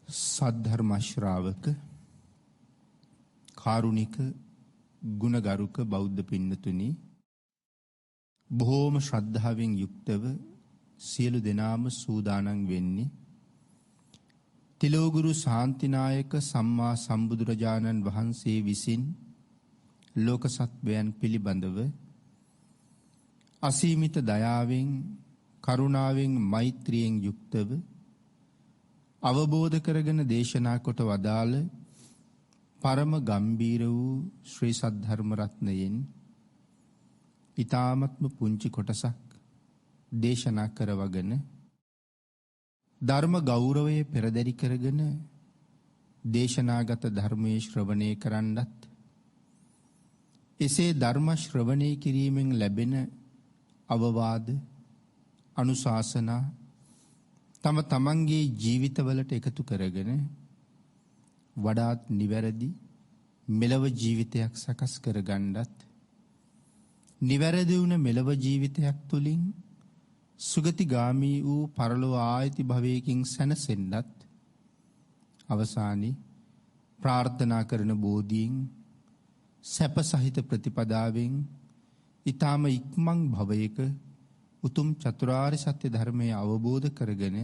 සද්ධර්ම ශ්‍රාවක කාරුණික ගුණගරුක බෞද්ධ පින්නතුනි, බොහෝම ශ්‍රද්ධාවෙන් යුක්තව සියලු දෙනාම සූදානම් වෙන්නේ තිලෝගුරු ශාන්තිනායක සම්මා සම්බුදුරජාණන් වහන්සේ විසින් ලෝක සත්වයන් පිළිබඳව අසීමිත දයාවෙන් කරුණාවෙන් මෛත්‍රියෙන් යුක්තව අවබෝධ කරගෙන දේශනා කොට වදාළ පරම ගම්බීර වූ ශ්‍රී සද්ධර්ම රත්නයෙන් ඊ타මත්ම පුංචි කොටසක් දේශනා කරවගෙන ධර්ම ගෞරවයේ පෙරදරි කරගෙන දේශනාගත ධර්මයේ ශ්‍රවණය කරන්නත්, එසේ ධර්ම ශ්‍රවණය කිරීමෙන් ලැබෙන අවවාද අනුශාසනා තම තමන්ගේ ජීවිතවලට එකතු කරගෙන වඩාත් නිවැරදි මෙලව ජීවිතයක් සකස් කරගන්නත්, නිවැරදි වුණ මෙලව ජීවිතයක් තුළින් සුගතිගාමී වූ පරලොව ආයති භවයකින් සැනසෙන්නත්, අවසානයේ ප්‍රාර්ථනා කරන බෝධීන් සැප සහිත ප්‍රතිපදාවෙන් ඊ타ම ඉක්මන් භවයක උතුම් චතුරාර්ය සත්‍ය ධර්මය අවබෝධ කරගෙන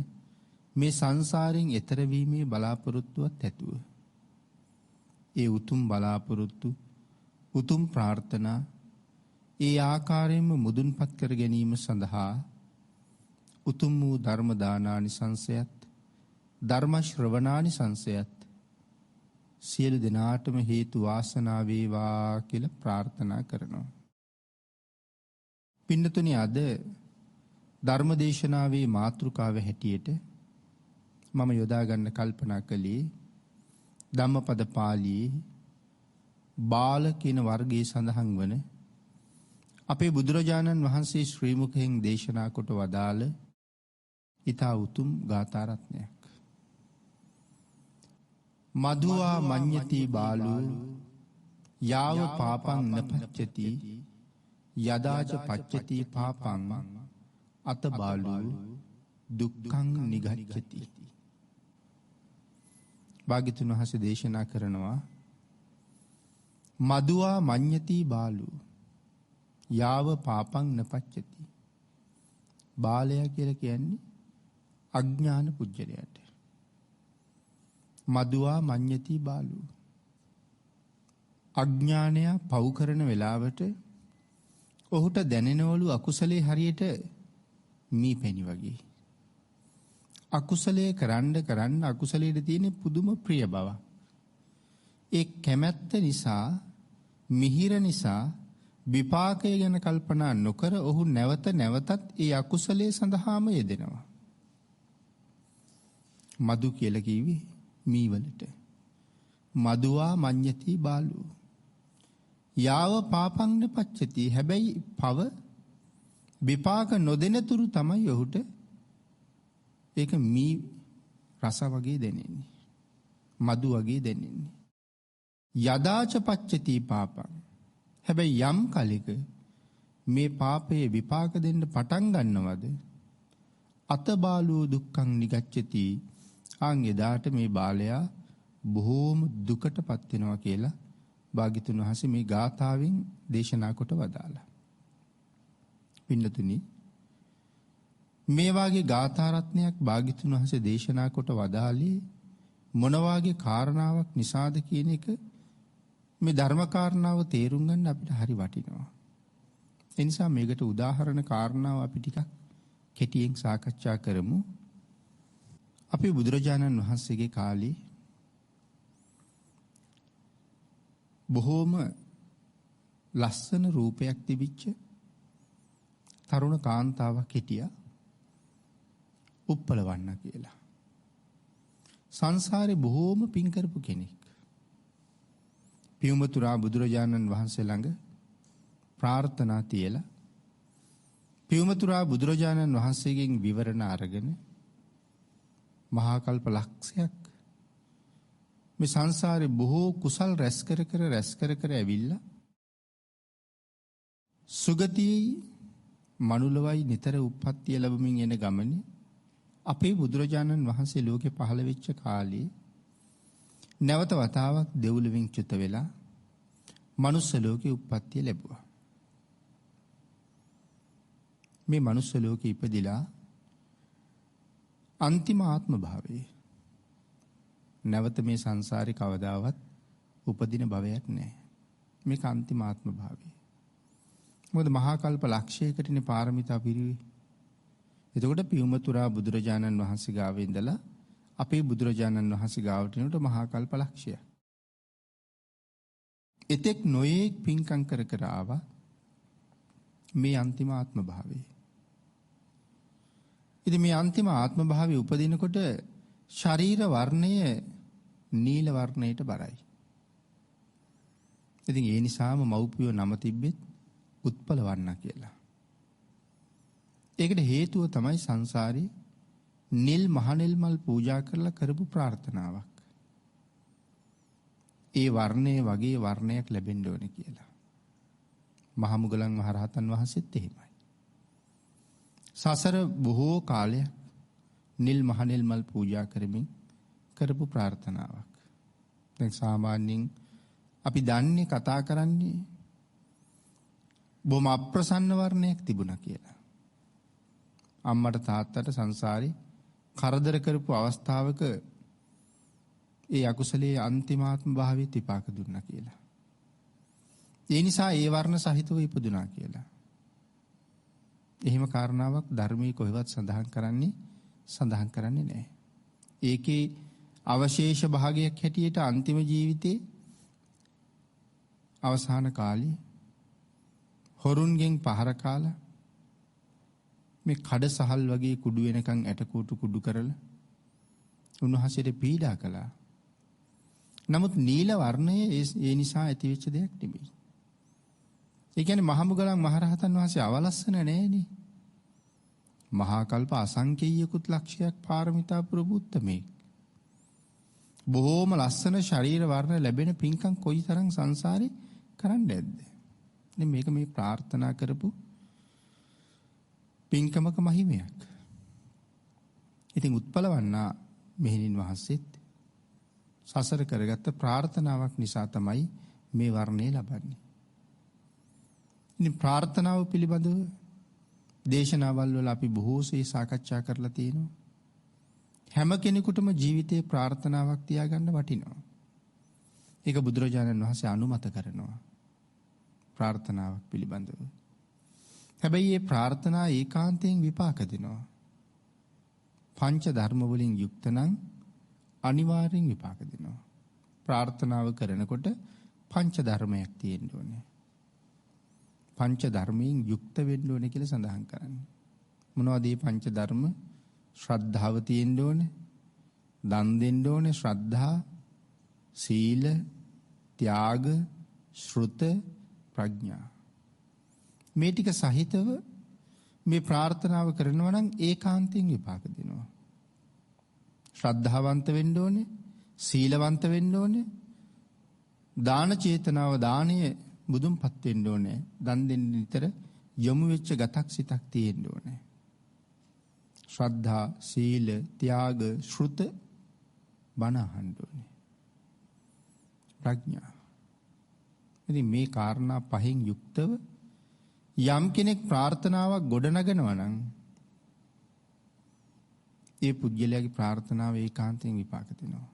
මේ සංසාරයෙන් එතර වීමේ බලාපොරොත්තුවත් ඇතුව ඒ උතුම් බලාපොරොත්තු උතුම් ප්‍රාර්ථනා ඒ ආකාරයෙන්ම මුදුන්පත් කර ගැනීම සඳහා උතුම් වූ ධර්ම දානානිසංසයත් ධර්ම ශ්‍රවණානිසංසයත් සියලු දෙනාටම හේතු වාසනා වේවා කියලා ප්‍රාර්ථනා කරනවා. පින්නතුනි, අද ධර්මදේශනාවේ මාතෘකාව හැටියට මම යොදා ගන්න කල්පනා කළේ ධම්මපද පාළියේ බාල කියන වර්ගයේ සඳහන් වන අපේ බුදුරජාණන් වහන්සේ ශ්‍රී මුඛයෙන් දේශනා කොට වදාළ ඊතා උතුම් ගාථා රත්නයක්. මధుවා මඤ්ඤති බාලෝ යාව පාපං නපච්චති යදාච පච්චති පාපං අත බාලෝ දුක්ඛං නිගච්ඡති. භාග්‍යතුන් වහන්සේ දේශනා කරනවා, මధుවා මඤ්ඤති බාලෝ යාව පාපං නපච්චති. බාලයා කියලා කියන්නේ අඥාන පුජ්‍යලයට. මధుවා මඤ්ඤති බාලෝ, අඥානය පව් කරන වෙලාවට ඔහුට දැනෙනවලු අකුසලේ හරියට මී පැණි වගේ. අකුසලයේ කරන්න අකුසලයේ තියෙන පුදුම ප්‍රිය බව. ඒ කැමැත්ත නිසා, මිහිර නිසා විපාකය ගැන කල්පනා නොකර ඔහු නැවත නැවතත් ඒ අකුසලයේ සඳහාම යෙදෙනවා. මధු කියලා කිව්වේ මී වලට. මధుවා මඤ්ඤති බාලෝ යාව පාපං නපච්චති. හැබැයි පව විපාක නොදෙන තුරු තමයි ඔහුට ඒක මී රස වගේ දැනෙන්නේ, මధు වගේ දැනෙන්නේ. යදාච පච්චති පාපං. හැබැයි යම් කලෙක මේ පාපයේ විපාක දෙන්න පටන් ගන්නවද අත බාලෝ දුක්ඛං නිගච්ඡති. ආන් එදාට මේ බාලයා බොහෝම දුකටපත් වෙනවා කියලා භාග්‍යතුන් වහන්සේ මේ ගාථාවෙන් දේශනා කොට වදාලා. පින්නතුනි, මේ වාගේ ගාථා රත්නයක් භාග්‍යතුන් වහන්සේ දේශනා කොට වදාළේ මොන වාගේ කාරණාවක් නිසාද කියන එක මේ ධර්ම කාරණාව තේරුම් ගන්න අපිට හරි වටිනවා. ඒ නිසා මේකට උදාහරණ කාරණාව අපි ටිකක් කෙටියෙන් සාකච්ඡා කරමු. අපේ බුදුරජාණන් වහන්සේගේ කාලේ බොහෝම ලස්සන රූපයක් තිබිච්ච තරුණ කාන්තාවක් හිටියා, උප්පලවන්න කියලා. සංසාරේ බොහෝම පින් කරපු කෙනෙක්. පියුමතුරා බුදුරජාණන් වහන්සේ ළඟ ප්‍රාර්ථනා තියලා පියුමතුරා බුදුරජාණන් වහන්සේගෙන් විවරණ අරගෙන මහා කල්ප ලක්ෂයක් මේ සංසාරේ බොහෝ කුසල් රැස් කර ඇවිල්ලා සුගතියේ මනුලවයි නිතර උප්පත්තිය ලැබමින් එන ගමනේ අපේ බුදුරජාණන් වහන්සේ ලෝකේ පහළ වෙච්ච කාලේ නැවත වතාවක් දෙව්ලොවින් චුත වෙලා මනුස්ස ලෝකේ උප්පත්තිය ලැබුවා. මේ මනුස්ස ලෝකේ ඉපදිලා අන්තිම ආත්ම භාවයේ නැවත මේ සංසාරේ කවදාවත් උපදින භවයක් නැහැ. මේක අන්තිම ආත්ම භාවය. මොකද මහා කල්ප ලක්ෂයකටනේ පාරමිතා පිරුවේ. එතකොට පියුමතුරා බුදුරජාණන් වහන්සේ ගාව ඉඳලා අපේ බුදුරජාණන් වහන්සේ ගාවට එනකොට මහා කල්ප ලක්ෂයක්. එතෙක් නොයේක් පින්කම් කර කර ආවා මේ අන්තිම ආත්ම භාවයේ. ඉතින් මේ අන්තිම ආත්ම භාවයේ උපදිනකොට ශරීර වර්ණය නිල වර්ණයට බරයි. ඉතින් ඒ නිසාම මව්පියෝ නම තිබ්බෙත් උත්පල වර්ණ කියලා. ඒකට හේතුව තමයි සංසාරේ නිල් මහනෙල් මල් පූජා කරලා කරපු ප්‍රාර්ථනාවක්. ඒ වර්ණයේ වගේ වර්ණයක් ලැබෙන්න ඕනේ කියලා. මහමුගලන් මහරහතන් වහන්සේත් එහෙමයි. සසර බොහෝ කාලයක් නිල් මහනෙල් මල් පූජා කරමින් කරපු ප්‍රාර්ථනාවක්. දැන් සාමාන්‍යයෙන් අපි දන්නේ කතා කරන්නේ බොහොම අප්‍රසන්න වර්ණයක් තිබුණා කියලා. අම්මට තාත්තට සංසාරේ කරදර කරපු අවස්ථාවක ඒ අකුසලයේ අන්තිමාත්ම භාවයේ විපාක දුන්නා කියලා. ඒ නිසා ඒ වර්ණ සහිතව ඉපදුනා කියලා. එහෙම කාරණාවක් ධර්මයේ කොහෙවත් සඳහන් කරන්නේ නැහැ. ඒකේ අවශේෂ භාගයක් හැටියට අන්තිම ජීවිතේ අවසාන කාලේ හොරුන්ගෙන් පහර කාලා මේ කඩ සහල් වගේ කුඩු වෙනකන් ඇටකූටු කුඩු කරලා උන්වහන්සේට පීඩා කළා. නමුත් නිල වර්ණය ඒ නිසා ඇතිවෙච්ච දෙයක් නෙමෙයි. ඒ කියන්නේ මහමුගලන් මහරහතන් වහන්සේ අවලස්සන නෑනේ. මහා කල්ප අසංකේයකුත් ලක්ෂයක් පාරමිතා පුරපුත්තමේ. බොහෝම ලස්සන ශරීර වර්ණ ලැබෙන පින්කම් කොයිතරම් සංසාරේ කරන්න ඇද්ද? ඉතින් මේක මේ ප්‍රාර්ථනා කරපු පින්කමක මහිමයක්. ඉතින් උත්පලවන්නා මෙහෙණින් වහන්සේත් සසර කරගත්ත ප්‍රාර්ථනාවක් නිසා තමයි මේ වර්ණය ලබන්නේ. ඉතින් ප්‍රාර්ථනාව පිළිබඳව දේශනාවල් වල අපි බොහෝසේ සාකච්ඡා කරලා තියෙනවා. හැම කෙනෙකුටම ජීවිතේ ප්‍රාර්ථනාවක් තියාගන්න වටිනවා. ඒක බුදුරජාණන් වහන්සේ අනුමත කරනවා. ප්‍රාර්ථනාවක් පිළිබඳව. හැබැයි මේ ප්‍රාර්ථනා ඒකාන්තයෙන් විපාක දෙනවා. පංච ධර්ම වලින් යුක්ත නම් අනිවාර්යෙන් විපාක දෙනවා. ප්‍රාර්ථනාව කරනකොට පංච ධර්මයක් තියෙන්න ඕනේ. පංච ධර්මයෙන් යුක්ත වෙන්න ඕනේ කියලා සඳහන් කරන්නේ. මොනවද මේ පංච ධර්ම? ශ්‍රද්ධාව තියෙන්න ඕනේ. දන් දෙන්න ඕනේ. ශ්‍රද්ධා, සීල, ත්‍යාග, ශ්‍රුත, ප්‍රඥා. මේ ටික සහිතව මේ ප්‍රාර්ථනාව කරනවා නම් ඒකාන්තයෙන් විපාක දෙනවා. ශ්‍රද්ධාවන්ත වෙන්න ඕනේ, සීලවන්ත වෙන්න ඕනේ, දාන චේතනාව දාණය බුදුන්පත් වෙන්න ඕනේ. දන් දෙන්න නිතර යොමු වෙච්ච ගතක් සිතක් තියෙන්න ඕනේ. ශ්‍රද්ධා, සීල, ත්‍යාග, ශ්‍රුත බණ අහන්න ඕනේ. ප්‍රඥා. ඉතින් මේ කාරණා පහෙන් යුක්තව යම් කෙනෙක් ප්‍රාර්ථනාවක් ගොඩනගනවා නම් ඒ පුජ්‍යලයාගේ ප්‍රාර්ථනාව ඒකාන්තයෙන් විපාක දෙනවා.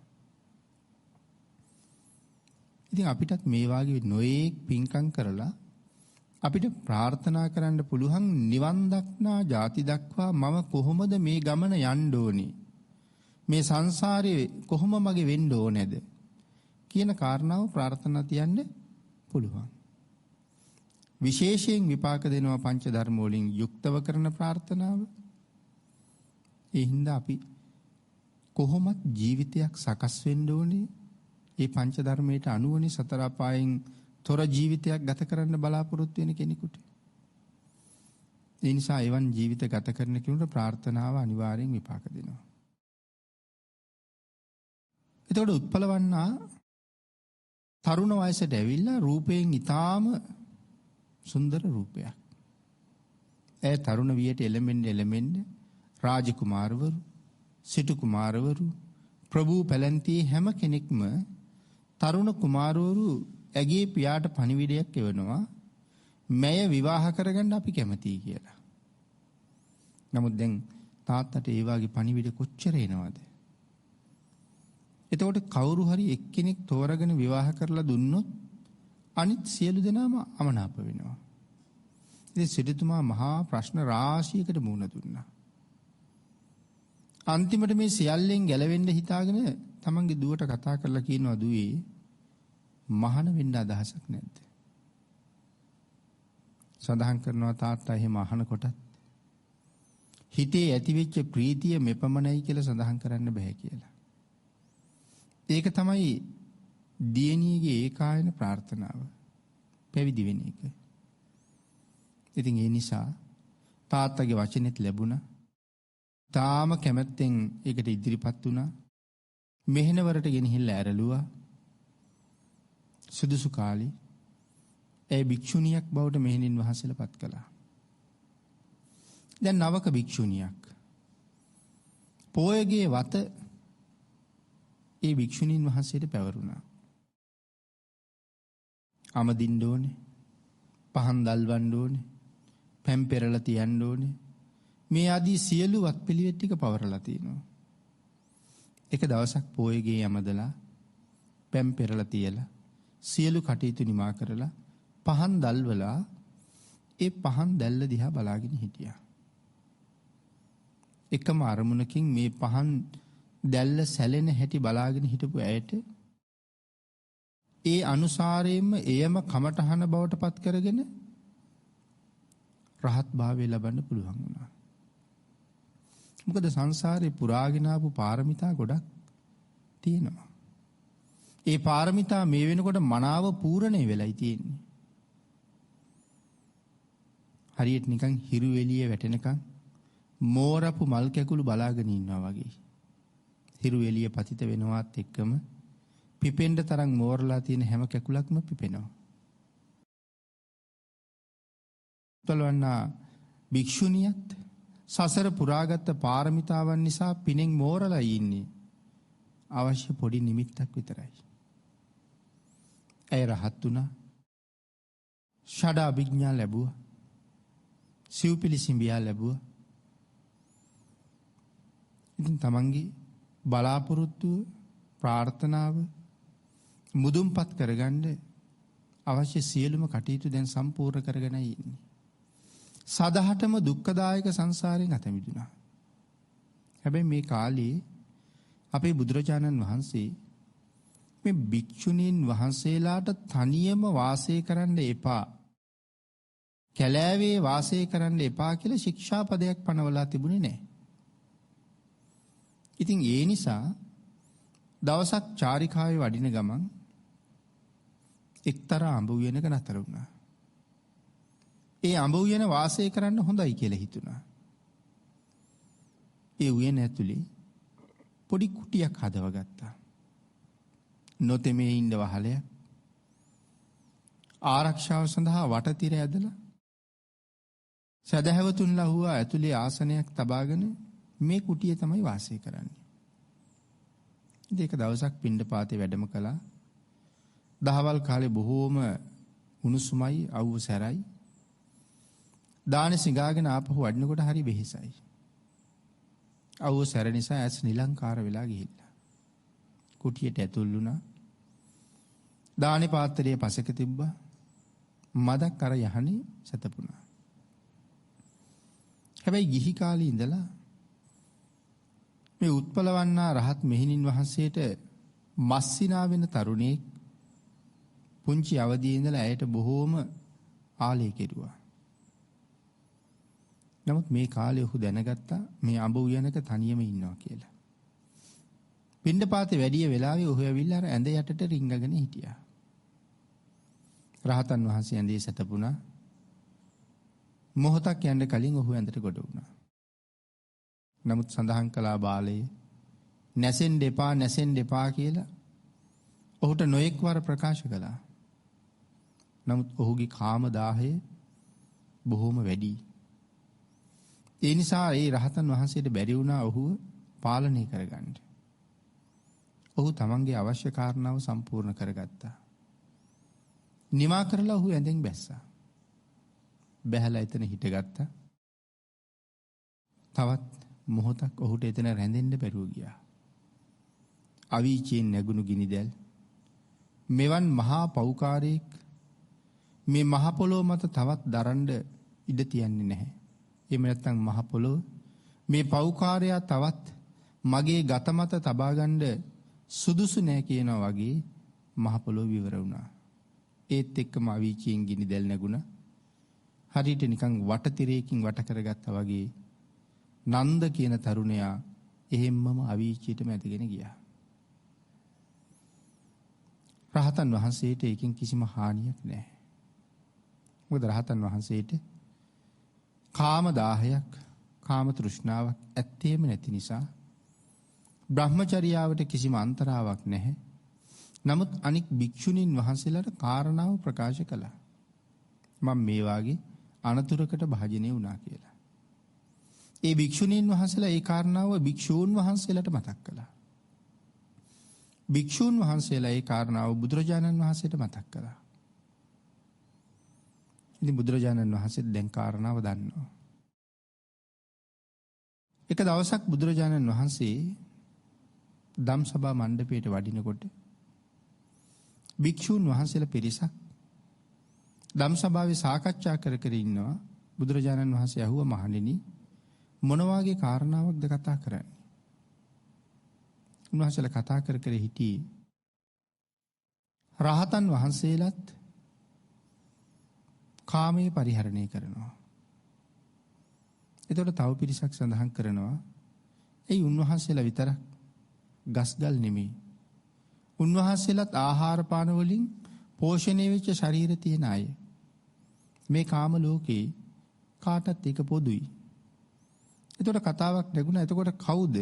ඉතින් අපිටත් මේ වාගේ නොයේක් පින්කම් කරලා අපිට ප්‍රාර්ථනා කරන්න පුළුවන් නිවන් දක්නා ජාති දක්වා මම කොහොමද මේ ගමන යන්න ඕනේ? මේ සංසාරේ කොහොම මගේ වෙන්න ඕනේද? කියන කාරණාව ප්‍රාර්ථනා තියන්න පුළුවන්. විශේෂයෙන් විපාක දෙනවා පංච ධර්ම වලින් යුක්තව කරන ප්‍රාර්ථනාව. ඒ හින්දා අපි කොහොමත් ජීවිතයක් සකස් වෙන්න ඕනේ. ඒ පංච ධර්මයට අනුවනේ සතර අපායන් තොර ජීවිතයක් ගත කරන්න බලාපොරොත්තු වෙන කෙනෙකුට. ඒ නිසා එවන් ජීවිත ගත කරන කෙනෙකුට ප්‍රාර්ථනාව අනිවාර්යෙන් විපාක දෙනවා. එතකොට උත්පලවන්නා තරුණ වයසට ඇවිල්ලා රූපයෙන් ඊටාම සුන්දර රූපයක්. ඒ තරුණ වියට එළෙමින් රාජකුමාරවරු සිටු කුමාරවරු, ප්‍රභූ පැලැන්තියේ හැම කෙනෙක්ම තරුණ කුමාරවරු ඇගේ පියාට පණිවිඩයක් එවනවා මැය විවාහ කරගන්න අපි කැමතියි කියලා. නමුත් දැන් තාත්තට ඒ වගේ පණිවිඩ කොච්චර එනවද? එතකොට කවුරු හරි එක්කෙනෙක් තෝරගෙන විවාහ කරලා දුන්නොත් අනිත් සියලු දෙනාම අමනාප වෙනවා. ඉතින් සිටුතුමා මහා ප්‍රශ්න රාශියකට මුහුණ දුන්නා. අන්තිමට මේ සියල්ලෙන් ගැලවෙන්න හිතාගෙන තමන්ගේ දුවට කතා කරලා කියනවා, දුවේ මහාන වෙන්න අදහසක් නැද්ද? සඳහන් කරනවා තාත්තා එහෙම අහන කොටත් හිතේ ඇතිවෙච්ච ප්‍රීතිය මෙපමණයි කියලා සඳහන් කරන්න බෑ කියලා. ඒක තමයි දියණියගේ ඒකායන ප්‍රාර්ථනාව, පැවිදි වෙන එක. ඉතින් ඒ නිසා තාත්තගේ වචනෙත් ලැබුණා. තාම කැමැත්තෙන් ඒකට ඉදිරිපත් වුණා. මෙහෙණවරට ගෙනහිල්ලා ඇරලුවා. සුදුසු කාලේ ඒ භික්ෂුණියක් බවට මෙහෙණින් වහන්සේලා පත් කළා. දැන් නවක භික්ෂුණියක්. පොයගේ වත ඒ භික්ෂුණීන් වහන්සේට පැවරුණා. අමදින්න ඕනේ, පහන් දල්වන්න ඕනේ, පැම් පෙරලා තියන්න ඕනේ. මේ ආදී සියලු වත්පිළිවෙත් ටික පවරලා තිනවා. එක දවසක් පොයගේ යමදලා පැම් පෙරලා තියලා සියලු කටයුතු නිමා කරලා පහන් දල්වලා ඒ පහන් දැල්ල දිහා බලාගෙන හිටියා. එකම අරමුණකින් මේ පහන් දැල්ල සැලෙන හැටි බලාගෙන හිටපු ඇයට ඒ අනුසාරයෙන්ම එයම කමටහන බවට පත් කරගෙන රහත් භාවය ලබන්න පුළුවන් වුණා. මොකද සංසාරේ පුරාගෙන ආපු පාරමිතා ගොඩක් තියෙනවා. ඒ පාරමිතා මේ වෙනකොට මනාව පූර්ණේ වෙලයි තියෙන්නේ. හරියට නිකන් හිරු එළිය වැටෙනකන් මෝරපු මල් කැකුළු බලාගෙන ඉන්නවා වගේ. හිරු එළිය පතිත වෙනවත් එක්කම පිපෙන්න තරම් මෝරලා තියෙන හැම කැකුලක්ම පිපෙනවා. තලවන්නා භික්ෂුණියත් සසර පුරාගත් පාරමිතාවන් නිසා පිනෙන් මෝරලා ඉන්නේ. අවශ්‍ය පොඩි නිමිත්තක් විතරයි. ඇය රහත් වුණා. ෂඩ අභිඥා ලැබුවා. සිව්පිලි සිඹියා ලැබුවා. ඉතින් තමන්ගේ බලාපොරොත්තුව, ප්‍රාර්ථනාව මුදුන්පත් කරගන්න අවශ්‍ය සියලුම කටයුතු දැන් සම්පූර්ණ කරගෙනයි ඉන්නේ. සදහටම දුක්ඛදායක සංසාරයෙන් අත මිදුණා. හැබැයි මේ කාලේ අපේ බුදුරජාණන් වහන්සේ මේ භික්ෂුණීන් වහන්සේලාට තනියම වාසය කරන්න එපා, කැලෑවේ වාසය කරන්න එපා කියලා ශික්ෂාපදයක් පනවලා තිබුණේ නැහැ. ඉතින් ඒ නිසා දවසක් චාරිකාවේ වඩින ගමන් එක්තරා අඹ උයනක නතර වුණා. ඒ අඹ උයන වාසය කරන්න හොඳයි කියලා හිතුණා. ඒ උයන ඇතුලේ පොඩි කුටියක් හදවගත්තා. නොතෙමේ ඉන්න වහලයක්, ආරක්ෂාව සඳහා වටතිර ඇදලා සදහැවතුන්ලා හුවා ඇතුලේ ආසනයක් තබාගෙන මේ කුටියේ තමයි වාසය කරන්නේ. ඉතින් එක දවසක් පිණ්ඩපාතේ වැඩම කළා. දහවල් කාලේ බොහෝම උණුසුමයි, අවුව සැරයි. දාන සිඟාගෙන ආපහු වඩිනකොට හරි වෙහෙසයි. අවුව සැර නිසා ඇස් නිලංකාර වෙලා ගිහිල්ලා කුටියට ඇතුල් වුණා. දානේ පාත්‍රයේ පසෙක තිබ්බා. මදක් අර යහනේ සතපුණා. හැබැයි ගිහි කාලේ ඉඳලා මේ උත්පලවන්නා රහත් මෙහෙණින් වහන්සේට මස්සිනා වෙන තරුණයෙක් පුංචි අවදියේ ඉඳලා ඇයට බොහෝම ආලය කෙරුවා. නමුත් මේ කාලේ ඔහු දැනගත්තා මේ අඹ උයනක තනියම ඉන්නවා කියලා. පිණ්ඩපාතේ වැඩි වෙලාවේ ඔහු ඇවිල්ලා අර ඇඳ යටට රිංගගෙන හිටියා. රහතන් වහන්සේ ඇඳේ සැතපුණා. මොහොතක් යන්න කලින් ඔහු ඇඳට ගොඩ වුණා. නමුත් සඳහන් කළා බාලයේ නැසෙන්න එපා කියලා ඔහුට නොඑක් වර ප්‍රකාශ කළා. නමුත් ඔහුගේ කාම දාහය බොහොම වැඩි. ඒ නිසා ඒ රහතන් වහන්සේට බැරි වුණා ඔහුව පාලනය කරගන්න. ඔහු තමන්ගේ අවශ්‍ය කාරණාව සම්පූර්ණ කරගත්තා. නිමා කරලා ඔහු ඇඳෙන් බැස්සා. බැහැලා එතන හිටගත්තා. තවත් මොහොතක් ඔහුට එතන රැඳෙන්න බැරුව ගියා. අවීචයෙන් නැගුණු ගිනිදැල් මෙවන් මහා පෞකාරයෙක් මේ මහ පොළොව මත තවත් දරන්න ඉඩ තියන්නේ නැහැ. එහෙම නැත්නම් මහ පොළොව මේ පෞකාරයා තවත් මගේ ගත මත තබා ගන්න සුදුසු නෑ කියනවා වගේ මහ පොළොව විවර වුණා. ඒත් එක්කම අවීචයෙන් ගිනිදැල් නැගුණා. හරියට නිකන් වටතිරයකින් වට කරගත්තා වගේ නන්ද කියන තරුණයා එහෙම්මම අවීචියටම ඇදගෙන ගියා. රහතන් වහන්සේට ඒකෙන් කිසිම හානියක් නැහැ. මොකද රහතන් වහන්සේට කාම දාහයක්, කාම තෘෂ්ණාවක් ඇත්තේම නැති නිසා බ්‍රහ්මචර්යාවට කිසිම අන්තරාවක් නැහැ. නමුත් අනික් භික්ෂුණීන් වහන්සේලාට කාරණාව ප්‍රකාශ කළා. මම මේ වාගේ අනතුරකට භාජනය වුණා කියලා. ඒ භික්ෂුණීන් වහන්සේලා ඒ කාරණාව භික්ෂූන් වහන්සේලාට මතක් කළා. භික්ෂූන් වහන්සේලා ඒ කාරණාව බුදුරජාණන් වහන්සේට මතක් කළා. ඉතින් බුදුරජාණන් වහන්සේ දැන් කාරණාව දන්නවා. එක දවසක් බුදුරජාණන් වහන්සේ ධම්සභා මණ්ඩපයට වඩිනකොට භික්ෂූන් වහන්සේලා පිරිසක් ධම්සභාවේ සාකච්ඡා කර කර ඉන්නවා. බුදුරජාණන් වහන්සේ අහුව මහණෙනි මොන වගේ කාරණාවක්ද කතා කරන්නේ? උන්වහන්සේලා කතා කර කර හිටියේ රහතන් වහන්සේලාත් කාමයේ පරිහරණය කරනවා. එතකොට තව පිරිසක් සඳහන් කරනවා ඒ උන්වහන්සේලා විතරක් ගස්ගල් නෙමෙයි. උන්වහන්සේලාත් ආහාර පාන වලින් පෝෂණය වෙච්ච ශරීර තියෙන අය. මේ කාම ලෝකේ කාටත් ඒක පොදුයි. එතකොට කතාවක් නැගුණා. එතකොට කවුද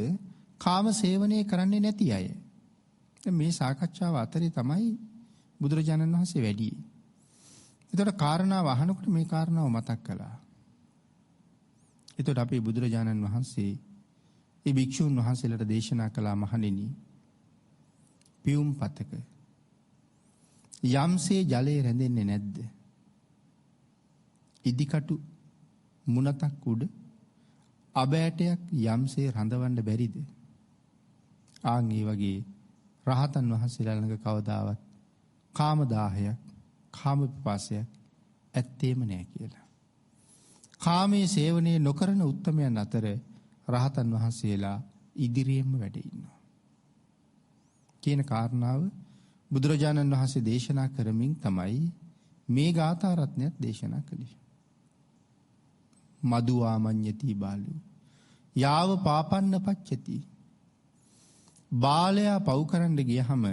කාම සේවනය කරන්නේ නැති අය? මේ සාකච්ඡාව අතරේ තමයි බුදුරජාණන් වහන්සේ වැඩි. එතකොට කාරණාව අහනකොට මේ කාරණාව මතක් කළා. එතකොට අපේ බුදුරජාණන් වහන්සේ ඒ භික්ෂුන් වහන්සේලාට දේශනා කළා මහණෙනි පියුම් පතක යම්සේ ජලය රැඳෙන්නේ නැද්ද? ඉදිකටු මුණතක් උඩ අබෑටයක් යම්සේ රඳවන්න බැරිද? ආන් ඒ වගේ රහතන් වහන්සේලා ළඟ කවදාවත් කාම දාහයක්, කාම පිපාසයක් ඇත්තේම නැහැ කියලා. කාමයේ සේවනයේ නොකරන උත්තමයන් අතර රහතන් වහන්සේලා ඉදිරියෙන්ම වැඩ ඉන්නවා කියන කාරණාව බුදුරජාණන් වහන්සේ දේශනා කරමින් තමයි මේ ගාථා රත්නයත් දේශනා කළේ. මදුආමඤ්ඤති බාලෝ යාව පාපන්න පච්චති. බාලයා පව් කරන්න ගියහම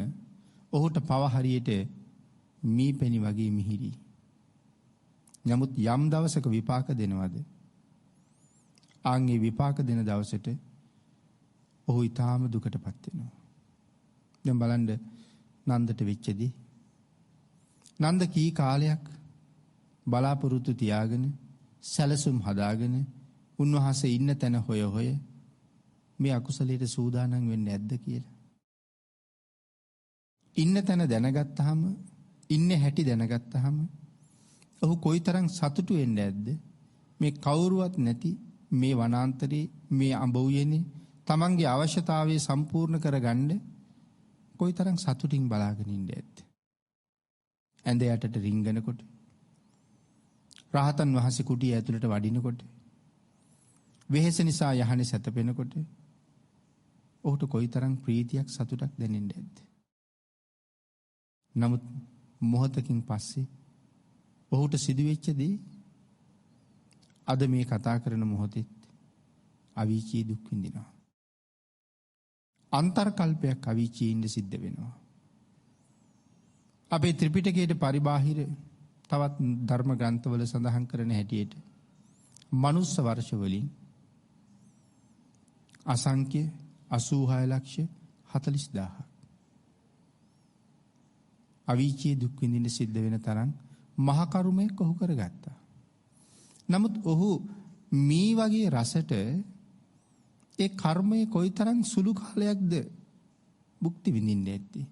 ඔහුට පව හරියට මීපෙනි වගේ මිහිරි. නමුත් යම් දවසක විපාක දෙනවද? ආන්ගේ විපාක දෙන දවසට ඔහු ඊටාම දුකටපත් වෙනවා. දැන් බලන්න නන්දට වෙච්චදී නන්ද කී කාලයක් බලාපොරොත්තු තියාගෙන සැලසුම් හදාගෙන උන්වහන්සේ ඉන්න තැන හොය හොය මේ අකුසලයට සූදානම් වෙන්නේ නැද්ද කියලා. ඉන්න තැන දැනගත්තාම ඉන්නේ හැටි දැනගත්තාම ඔහු කොයිතරම් සතුටු වෙන්නේ නැද්ද? මේ කවුරුවත් නැති මේ වනාන්තරේ මේ අඹ උයනේ තමන්ගේ අවශ්‍යතාවය සම්පූර්ණ කරගන්න කොයිතරම් සතුටින් බලාගෙන ඉන්නේ ඇද්ද? ඇඳ යටට රිංගනකොට රහතන් වහන්සේ කුටිය ඇතුළට වඩිනකොට වෙහෙස නිසා යහනේ සැතපෙනකොට ඔහුට කොයිතරම් ප්‍රීතියක් සතුටක් දැනෙන්නේ ඇද්ද? නමුත් මොහොතකින් පස්සේ ඔහුට සිදුවෙච්ච දේ අද මේ කතා කරන මොහොතෙත් අවීචී දුක් විඳිනවා. අන්තර්කල්පයක් අවීචීින්ද සිද්ධ වෙනවා. අපේ ත්‍රිපිටකයේ පරිබාහිර තවත් ධර්ම ග්‍රන්ථවල සඳහන් කරන හැටියට මනුස්ස වර්ෂ වලින් අසංඛ්‍ය 86,40,000ක් අවීචී දුක් විඳින්න සිද්ධ වෙන තරම් මහ කරුමයක් ඔහු කරගත්තා. නමුත් ඔහු මේ වගේ රසට ඒ කර්මය කොයිතරම් සුළු කාලයක්ද භුක්ති විඳින්න ඇත්තේ.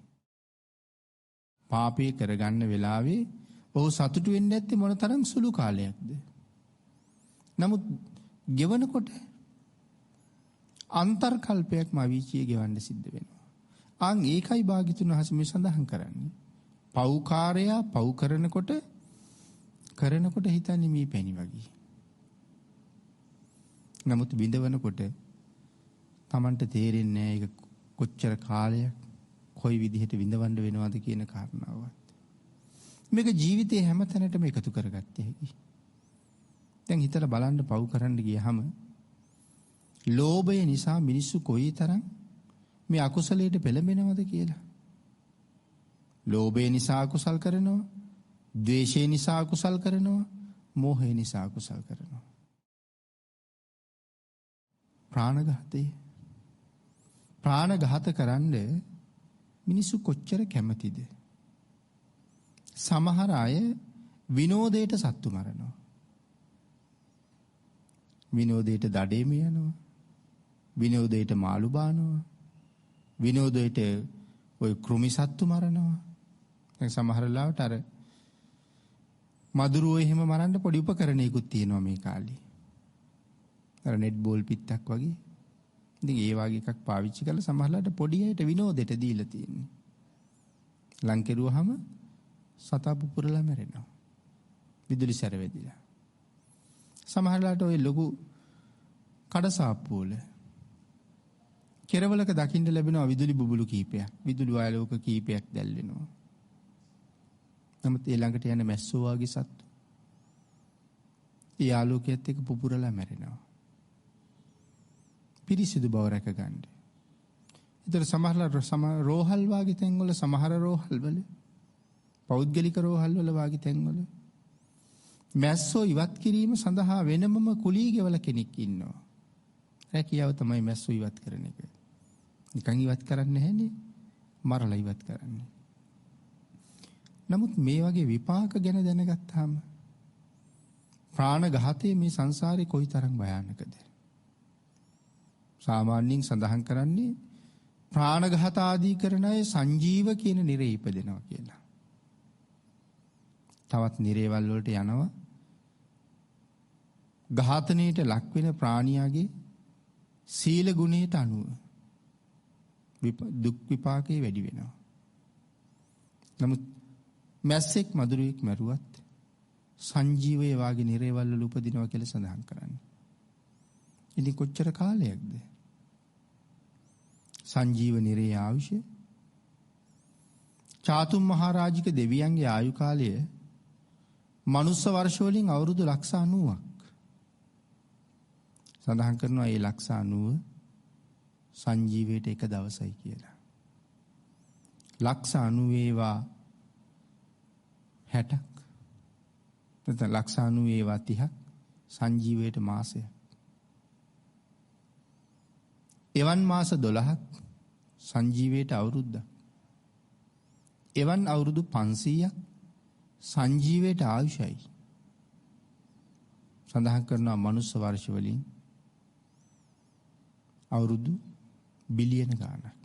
පාපය කරගන්න වෙලාවේ ඔහු සතුටු වෙන්න ඇත්තේ මොන තරම් සුළු කාලයක්ද. නමුත් ගෙවනකොට අන්තර්කල්පයක්ම අවීචිය ගෙවන්න සිද්ධ වෙනවා. අන් ඒකයි භාග්‍යතුන් වහන්සේ මේ සඳහන් කරන්නේ. පව්කාරයා පව් කරනකොට හිතන්නේ මේ පැණි වගේ. නමුත් බිඳවනකොට Tamanට තේරෙන්නේ නැහැ ඒක කොච්චර කාලයක් කොයි විදිහට විඳවන්න වෙනවද කියන කාරණාවත්. මේක ජීවිතේ හැම තැනටම එකතු කරගත්තේ හැකි. දැන් හිතලා බලන්න පව් කරන්න ගියහම ලෝභය නිසා මිනිස්සු කොයිතරම් මේ අකුසලයට පෙළඹෙනවද කියලා. ලෝභය නිසා අකුසල් කරනවා, ද්වේෂය නිසා අකුසල් කරනවා, මෝහය නිසා අකුසල් කරනවා. ප්‍රාණඝාත කරන්න මිනිස්සු කොච්චර කැමතිද? සමහර අය විනෝදයට සත්තු මරනවා. විනෝදයට දඩේම යනවා. විනෝදයට මාළු බානවා. විනෝදයට ඔය කෘමි සත්තු මරනවා. දැන් සමහර ලාවට අර මදුරුවෝ එහෙම මරන්න පොඩි උපකරණයකුත් තියෙනවා මේ කාලේ. අර නෙට් බෝල් පිටක් වගේ. ඉතින් ඒ වගේ එකක් පාවිච්චි කරලා සමහරලාට පොඩි අයට විනෝදයට දීලා තියෙන්නේ. ලං කෙරුවාම සතා පුපුරලා මැරෙනවා. විදුලි සැර වෙදිලා. සමහරලාට ওই ලොකු කඩසාප්පු වල කෙරවලක දකින්න ලැබෙනවා විදුලි බුබුලු කීපයක්. විදුලි ආලෝක කීපයක් දැල්වෙනවා. නමුත් ඒ ළඟට යන මැස්සෝ වගේ සත්තු ඒ ආලෝකයේත් එක්ක පුපුරලා මැරෙනවා. පිරිසිදු බව රැක ගන්න. ඒතර සමහර රෝහල් වගේ තැන්වල සමහර රෝහල් වල පෞද්ගලික රෝහල් වල වගේ තැන්වල මැස්සෝ ඉවත් කිරීම සඳහා වෙනමම කුලී ගෙවල කෙනෙක් ඉන්නවා. රැකියාව තමයි මැස්සෝ ඉවත් කරන එක. නිකන් ඉවත් කරන්නේ නැහැනේ. මරලා ඉවත් කරන්නේ. නමුත් මේ වගේ විපාක ගැන දැනගත්තාම ප්‍රාණඝාතයේ මේ සංසාරේ කොයිතරම් භයානකද? සාමාන්‍යයෙන් සඳහන් කරන්නේ ප්‍රාණඝාත ආදී කරන අය සංජීව කියන නිරේ ඉපදෙනවා කියලා. තවත් නිරේවල් වලට යනවා. ඝාතනයට ලක් වෙන ප්‍රාණියාගේ සීල ගුණයට අනුව දුක් විපාකේ වැඩි වෙනවා. නමුත් මැස්සෙක් මදුරුවෙක් මැරුවත් සංජීවයේ වාගේ නිරේවල් වල උපදිනවා කියලා සඳහන් කරන්නේ. ඉතින් කොච්චර කාලයක්ද? සංජීව නිරේ ආයුෂ චාතුම් මහරජික දෙවියන්ගේ ආයු කාලය මනුස්ස වර්ෂ වලින් අවුරුදු 90ක්. සඳහන් කරනවා මේ 90 සංජීවයට එක දවසයි කියලා. 90 ඒවා 60ක්. නැත්නම් 90 ඒවා 30ක් සංජීවයට මාසයක්. එවන් මාස 12ක් සංජීවයට අවුරුද්දක්. එවන් අවුරුදු 500ක් සංජීවයට ආයුෂයි. සඳහන් කරනවා මනුස්ස වර්ෂ වලින් අවුරුදු බිලියන ගාණක්.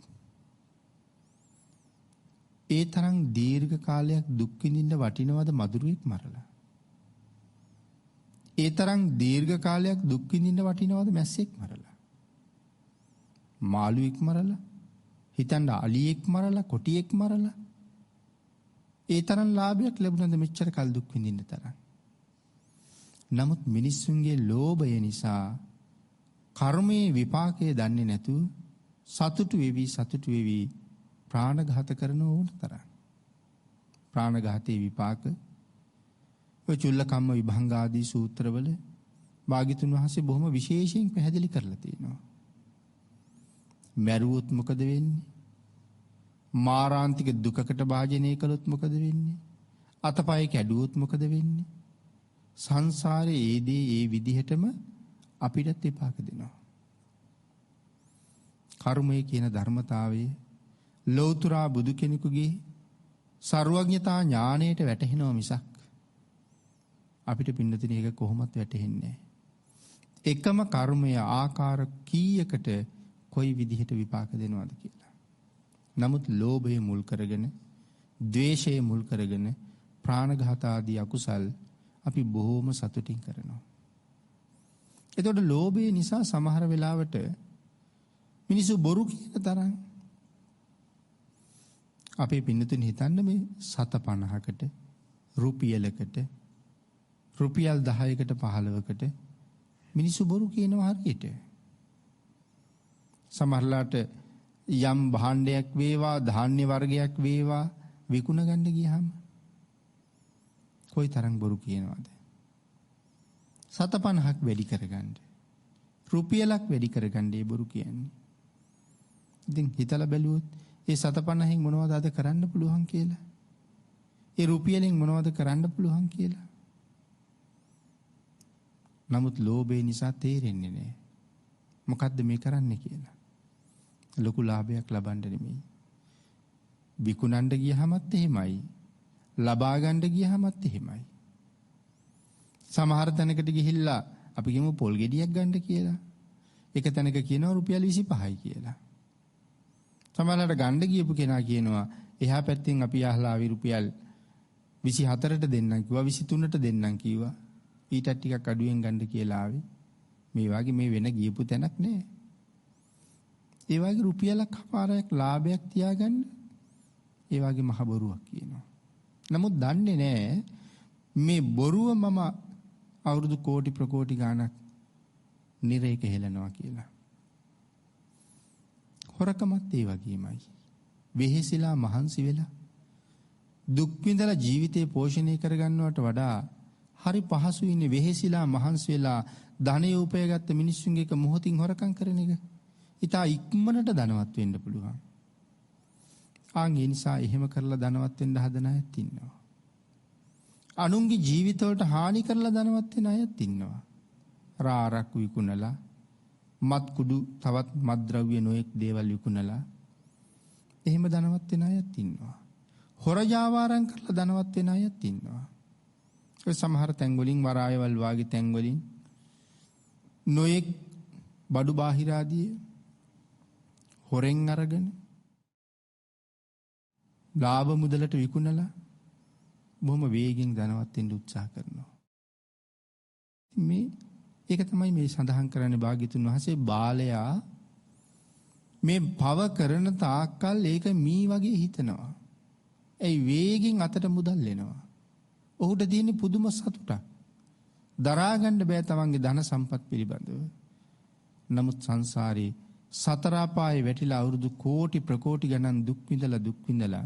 ඒ තරම් දීර්ඝ කාලයක් දුක් විඳින්න වටිනවද මදුරුවෙක් මරලා? ඒ තරම් දීර්ඝ කාලයක් දුක් විඳින්න වටිනවද මැස්සෙක් මරලා? මාළුවෙක් මරලා? හිතන්න අලියෙක් මරලා, කොටියෙක් මරලා? ඒ තරම් ලාභයක් ලැබුණද මෙච්චර කල් දුක් විඳින්න තරම්? නමුත් මිනිස්සුන්ගේ ලෝභය නිසා කර්මයේ විපාකයේ දන්නේ නැතුව සතුටු වෙවි ප්‍රාණඝාත කරන ඕන තරම්. ප්‍රාණඝාතයේ විපාක ඔය චුල්ලකම්ම විභංග ආදී සූත්‍රවල භාග්‍යතුන් වහන්සේ බොහොම විශේෂයෙන් පැහැදිලි කරලා තියෙනවා. මැරුවොත් මොකද වෙන්නේ? මාරාන්තික දුකකට භාජනය කළොත් මොකද වෙන්නේ? අතපය කැඩුවොත් මොකද වෙන්නේ? සංසාරයේ ඒ විදිහටම අපිටත් විපාක දෙනවා. කර්මය කියන ධර්මතාවයේ ලෞතර බුදු කෙනෙකුගේ සර්වඥතා ඥාණයට වැටහෙනවා මිසක් අපිට පින්නතින එක කොහොමත් වැටහෙන්නේ නැහැ. එකම කර්මය ආකාර කීයකට කොයි විදිහට විපාක දෙනවද කියලා. නමුත් ලෝභය මුල් කරගෙන, ද්වේෂය මුල් කරගෙන ප්‍රාණඝාත ආදී අකුසල් අපි බොහෝම සතුටින් කරනවා. එතකොට ලෝභය නිසා සමහර වෙලාවට මිනිස්සු බොරු කියන තරම් අපේ පින්නතුන් හිතන්න මේ 750කට රුපියලකට රුපියල් 10කට 15කට මිනිස්සු බොරු කියනවා හරියට. සමහරලාට යම් භාණ්ඩයක් වේවා ධාන්‍ය වර්ගයක් වේවා විකුණ ගන්න ගියාම කොයි තරම් බොරු කියනවද? 750ක් වැඩි කරගන්න. රුපියලක් වැඩි කරගන්න ඒ බොරු කියන්නේ. ඉතින් හිතලා බැලුවොත් ඒ 750න් මොනවද අද කරන්න පුළුවන් කියලා? ඒ රුපියලෙන් මොනවද කරන්න පුළුවන් කියලා? නමුත් ලෝභය නිසා තේරෙන්නේ නැහැ. මොකද්ද මේ කරන්නේ කියලා. ලොකු ලාභයක් ලබන්න නෙමෙයි. විකුණන්න ගියහමත් එහෙමයි. ලබා ගන්න ගියහමත් එහෙමයි. සමහර තැනකට ගිහිල්ලා අපි කියමු පොල් ගෙඩියක් ගන්න කියලා. එක තැනක කියනවා රුපියල් 25යි කියලා. සමහරවිට ගන්න ගියපු කෙනා කියනවා එහා පැත්තෙන් අපි අහලා ආවි රුපියල් 24ට දෙන්නම් කිව්වා 23ට දෙන්නම් කිව්වා. ඊටත් ටිකක් අඩුවෙන් ගන්න කියලා ආවේ. මේ වගේ මේ වෙන ගියපු තැනක් නෑ. ඒ වගේ රුපියලක් අපාරයක් ලාභයක් තියාගන්න ඒ වගේ මහ බොරුවක් කියනවා. නමුත් දන්නේ නෑ මේ බොරුව මම අවුරුදු කෝටි ප්‍රකෝටි ගාණක් නිරේක හෙලනවා කියලා. හොරකමත් ඒ වගේමයි. වෙහෙසිලා මහන්සි වෙලා දුක් විඳලා ජීවිතේ පෝෂණය කරගන්නවට වඩා හරි පහසුයිනේ වෙහෙසිලා මහන්සි වෙලා ධනෙ උපයගත්ත මිනිස්සුන්ගේ එක මොහොතින් හොරකම් කරන එක. ඉතා ඉක්මනට ධනවත් වෙන්න පුළුවන්. ඒ නිසා එහෙම කරලා ධනවත් වෙන්න හදන අයත් ඉන්නවා. අනුන්ගේ ජීවිතවලට හානි කරලා ධනවත් වෙන අයත් ඉන්නවා. රාරක් විකුණලා, මත් කුඩු තවත් මත්ද්‍රව්‍ය නොයෙක් දේවල් විකුණලා එහෙම ධනවත් වෙන අයත් ඉන්නවා. හොරජාවාරම් කරලා ධනවත් වෙන අයත් ඉන්නවා. ඒ සමහර තැන් වලින් වරායවල් වාගේ තැන් වලින් නොයෙක් බඩු බාහිර ආදී හොරෙන් අරගෙන ලාභ මුදලට විකුණලා බොහොම වේගෙන් ධනවත් වෙන්න උත්සාහ කරනවා. ඒක තමයි මේ සඳහන් කරන්නේ භාග්‍යතුන් වහන්සේ බාලයා මේ පව කරන තාක්කල් ඒක මී වගේ හිතනවා. ඒ වේගෙන් අතට මුදල් එනවා. ඔහුට තියෙන පුදුම සතුටක්. දරා ගන්න බෑ තමන්ගේ ධන සම්පත් පිළිබඳව. නමුත් සංසාරේ සතර අපායේ වැටිලා අවුරුදු කෝටි ප්‍රකෝටි ගණන් දුක් විඳලා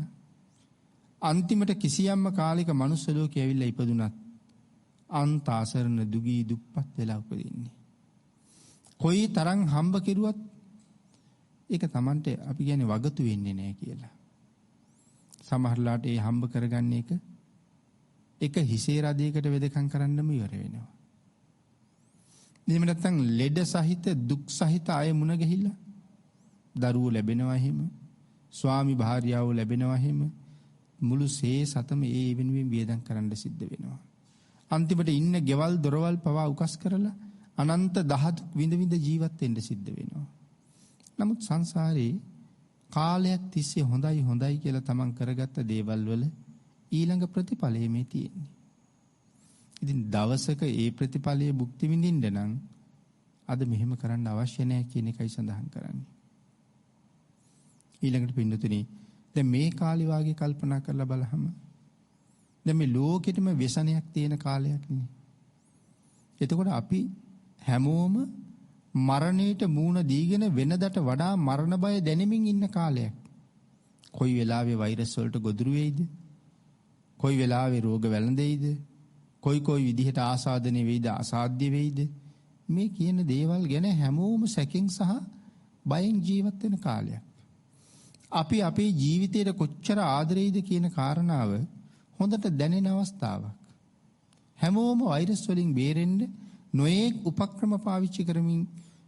අන්තිමට කිසියම්ම කාලයක මනුස්ස ලෝකේ ඇවිල්ලා ඉපදුනත් අන්ත අසරණ දුගී දුප්පත් වෙලා උපදින්නේ. කොයි තරම් හම්බ කෙරුවත් ඒක Tamante අපි කියන්නේ වගතු වෙන්නේ නැහැ කියලා. සමහරලාට ඒ හම්බ කරගන්න එක හිසේ රදයකට වෙදකම් කරන්නම ඉවර වෙනවා. එහෙම නැත්නම් ලෙඩ සහිත දුක් සහිත අය මුණ ගැහිලා දරුවෝ ලැබෙනවා එහෙම, ස්වාමි භාර්යාවෝ ලැබෙනවා එහෙම, මුළු සේ සතම ඒ වෙනුවෙන් වියදම් කරන්න සිද්ධ වෙනවා. අන්තිමට ඉන්න ගෙවල් දොරවල් පවා උකස් කරලා අනන්ත දහදුක් විඳ ජීවත් වෙන්න සිද්ධ වෙනවා. නමුත් සංසාරේ කාලයක් තිස්සේ හොඳයි කියලා තමන් කරගත්ත දේවල් වල ඊළඟ ප්‍රතිඵලය මේ තියෙන්නේ. ඉතින් දවසක ඒ ප්‍රතිඵලයේ භුක්ති විඳින්න නම් අද මෙහෙම කරන්න අවශ්‍ය නැහැ කියන එකයි සඳහන් කරන්නේ. ඊළඟට පින්නතුනි දැන් මේ කාලේ වාගේ කල්පනා කරලා බලහම දැන් මේ ලෝකෙටම व्यसනයක් තියෙන කාලයක් නේ. එතකොට අපි හැමෝම මරණයට මූණ දීගෙන වෙනදට වඩා මරණ බය දැනෙමින් ඉන්න කාලයක්. කොයි වෙලාවෙ වෛරස් වලට ගොදුරු වෙයිද? කොයි වෙලාවෙ රෝග වැළඳෙයිද? කොයි විදිහට ආසාදනය වෙයිද අසාධ්‍ය වෙයිද? මේ කියන දේවල් ගැන හැමෝම සැකෙන් සහ බයෙන් ජීවත් වෙන කාලයක්. අපි අපේ ජීවිතයට කොච්චර ආදරෙයිද කියන කාරණාව හොඳට දැනෙන අවස්ථාවක්. හැමෝම වෛරස් වලින් බේරෙන්න නොයෙක් උපක්‍රම පාවිච්චි කරමින්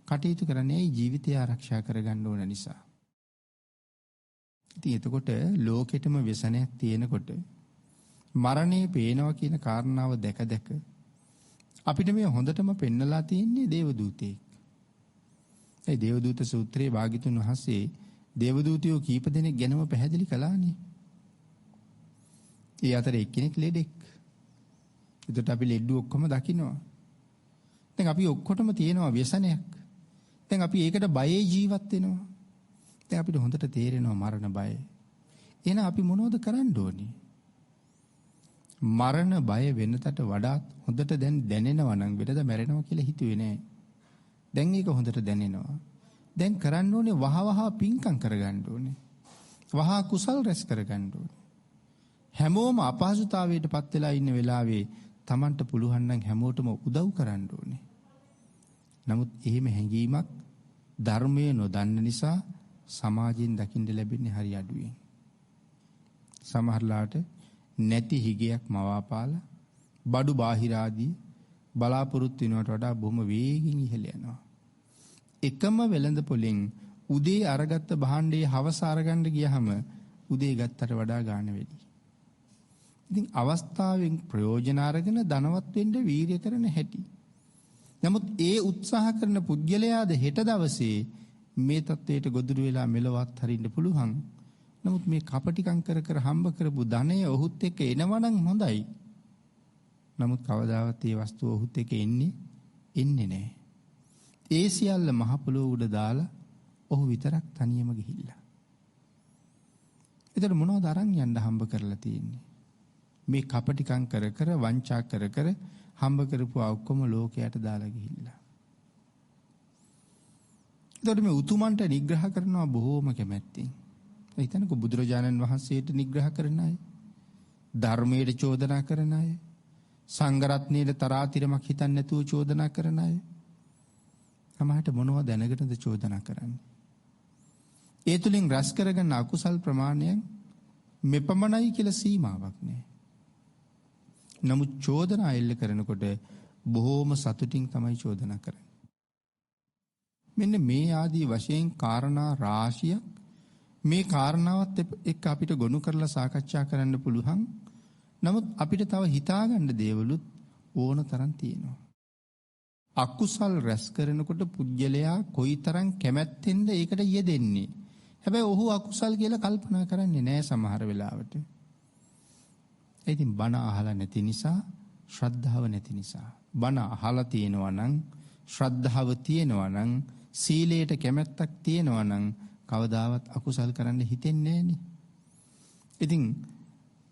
කටයුතු කරන්නේ ජීවිතය ආරක්ෂා කරගන්න ඕන නිසා. ඉතින් එතකොට ලෝකෙටම व्यसනයක් තියෙනකොට මරණය පේනවා කියන කාරණාව දැක අපිට මේ හොඳටම පෙන්නලා තියෙන්නේ දේවදූතෙක්. ඒ දේවදූත සූත්‍රයේ භාග්‍යතුන් වහන්සේ දේවදූතයෝ කීප දෙනෙක් ගැනම පැහැදිලි කළානේ. ඒ අතර එක්කෙනෙක් ලෙඩෙක්. ඒකට අපි ලෙඩු ඔක්කොම දකින්නවා. දැන් අපි ඔක්කොටම තියෙනවා ව්‍යසනයක්. දැන් අපි ඒකට බයේ ජීවත් වෙනවා. දැන් අපිට හොඳට තේරෙනවා මරණ බය. එහෙනම් අපි මොනවද කරන්න ඕනේ? මරණ බය වෙනතට වඩා හොඳට දැන් දැනෙනවා නම් වෙනද මැරෙනවා කියලා හිතුවේ නෑ. දැන් ඒක හොඳට දැනෙනවා. දැන් කරන්න ඕනේ වහවහ පිංකම් කරගන්න ඕනේ. වහ කුසල් රැස් කරගන්න ඕනේ. හැමෝම අපහසුතාවයටපත් වෙලා ඉන්න වෙලාවේ Tamanට පුළුවන් නම් හැමෝටම උදව් කරන්න ඕනේ. නමුත් එහෙම හැඟීමක් ධර්මයේ නොදන්න නිසා සමාජයෙන් දකින්න ලැබෙන්නේ හරි අඩුවෙන්. සමහරලාට නැති හිගයක් මවාපාලා බඩු බාහිර ආදී බලාපොරොත්තු වෙනවට වඩා බොහොම වේගින් ඉහළ යනවා. එකම වෙළඳ පොලෙන් උදේ අරගත්ත භාණ්ඩයේ හවස අරගන්න ගියහම උදේ ගත්තට වඩා ගාණ වැඩි. ඉතින් අවස්ථාවෙන් ප්‍රයෝජන අරගෙන ධනවත් වෙන්න වීර්ය කරන හැටි. නමුත් ඒ උත්සාහ කරන පුද්ගලයාද හෙට දවසේ මේ තත්වයට ගොදුරු වෙලා මෙලවත් හරින්න පුළුවන්. නමුත් මේ කපටිකම් කර කර හම්බ කරපු ධනය ඔහුත් එක්ක එනවනම් හොඳයි. නමුත් කවදාවත් ඒ වස්තුව ඔහුත් එක්ක එන්නේ නැහැ. ඒ සියල්ල මහ පොළොව උඩ දාලා ඔහු විතරක් තනියම ගිහිල්ලා. එතකොට මොනවද අරන් යන්න හම්බ කරලා තියෙන්නේ? මේ කපටිකම් කර කර වංචා කර කර හම්බ කරපු ඔක්කොම ලෝකයට දාලා ගිහිල්ලා. එතකොට මේ උතුමන්ට නිග්‍රහ කරනවා බොහෝම කැමැත්තෙන්. හිතන්නකො බුදුරජාණන් වහන්සේට නිග්‍රහ කරන අය, ධර්මයට චෝදනා කරන අය, සංඝ රත්නයේ තරාතිරමක් හිතන්නේ නැතුව චෝදනා කරන අය. සමහරට මොනවද දැනගෙනද චෝදනා කරන්නේ? ඒ තුලින් රැස් කරගන්න අකුසල් ප්‍රමාණයක් මෙපමණයි කියලා සීමාවක් නැහැ. නමුත් චෝදනා එල්ල කරනකොට බොහෝම සතුටින් තමයි චෝදනා කරන්නේ. මෙන්න මේ ආදී වශයෙන් කාරණා රාශියක් මේ කාරණාවත් එක්ක අපිට ගොනු කරලා සාකච්ඡා කරන්න පුළුවන්. නමුත් අපිට තව හිතාගන්න දේවලුත් ඕන තරම් තියෙනවා. අකුසල් රැස් කරනකොට පුජ්‍යලයා කොයිතරම් කැමැත්තෙන්ද ඒකට යෙදෙන්නේ. හැබැයි ඔහු අකුසල් කියලා කල්පනා කරන්නේ නැහැ සමහර වෙලාවට. ඉතින් බණ අහලා නැති නිසා, ශ්‍රද්ධාව නැති නිසා. බණ අහලා තියෙනවා නම්, ශ්‍රද්ධාව තියෙනවා නම්, සීලයට කැමැත්තක් තියෙනවා නම් කවදාවත් අකුසල් කරන්න හිතෙන්නේ නැහනේ. ඉතින්